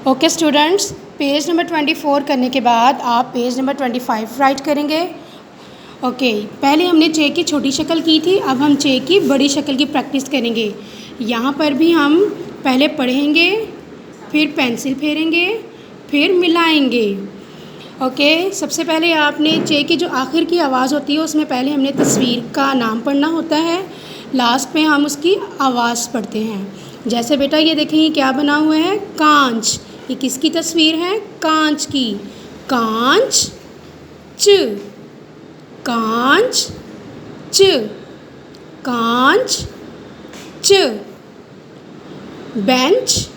Okay students, page number 24 करने के बाद आप पेज नंबर 25 राइट करेंगे। ओके, पहले हमने चे की छोटी शक्ल की थी, अब हम चे की बड़ी शक्ल की प्रैक्टिस करेंगे। यहाँ पर भी हम पहले पढ़ेंगे, फिर पेंसिल फेरेंगे, फिर मिलाएंगे। ओके, सबसे पहले आपने चे की जो आखिर की आवाज़ होती है उसमें पहले हमने तस्वीर का नाम पढ़ना होता है, लास्ट में हम उसकी आवाज़ पढ़ते हैं। जैसे बेटा ये देखें, ये क्या बना हुआ है, कांच। ये किसकी तस्वीर है, कांच की। कांच च, कांच च, कांच च। बेंच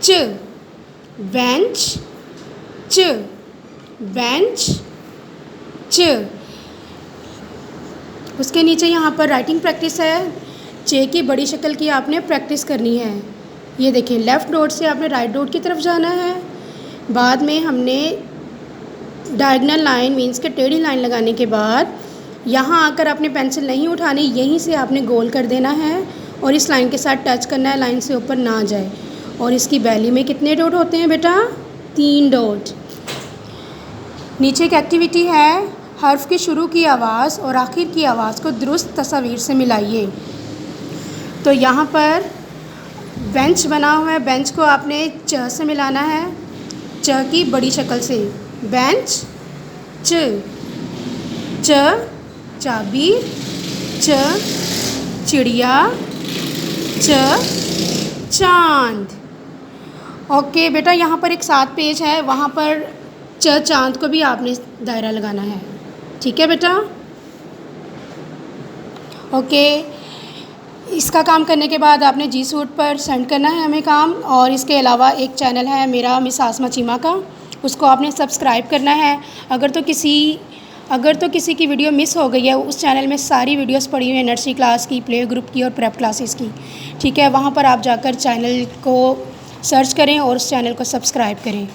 च, बेंच च, बेंच च। उसके नीचे यहाँ पर राइटिंग प्रैक्टिस है। चे की बड़ी शक्ल की आपने प्रैक्टिस करनी है। ये देखिए, लेफ़्ट डॉट से आपने राइट डॉट की तरफ जाना है। बाद में हमने डायगोनल लाइन मीन्स के टेढ़ी लाइन लगाने के बाद यहाँ आकर आपने पेंसिल नहीं उठानी, यहीं से आपने गोल कर देना है और इस लाइन के साथ टच करना है, लाइन से ऊपर ना जाए। और इसकी बैली में कितने डॉट होते हैं बेटा, 3 डॉट। नीचे एक एक्टिविटी है, हर्फ की शुरू की आवाज़ और आखिर की आवाज़ को दुरुस्त तस्वीर से मिलाइए। तो यहाँ पर बेंच बना हुआ है, बेंच को आपने च से मिलाना है, च की बड़ी शक्ल से। बेंच च, च चाबी, च चिड़िया, च चांद। ओके बेटा, यहाँ पर एक 7 पेज है, वहाँ पर च चांद को भी आपने दायरा लगाना है। ठीक है बेटा। ओके, इसका काम करने के बाद आपने जी सूट पर सेंड करना है हमें काम। और इसके अलावा एक चैनल है मेरा, मिस आसमा चीमा का, उसको आपने सब्सक्राइब करना है। अगर तो किसी की वीडियो मिस हो गई है, उस चैनल में सारी वीडियोस पड़ी हुई हैं, नर्सरी क्लास की, प्ले ग्रुप की और प्रेप क्लासेस की। ठीक है, वहाँ पर आप जाकर चैनल को सर्च करें और उस चैनल को सब्सक्राइब करें।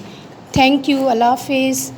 थैंक यू, अल्लाह हाफिज़।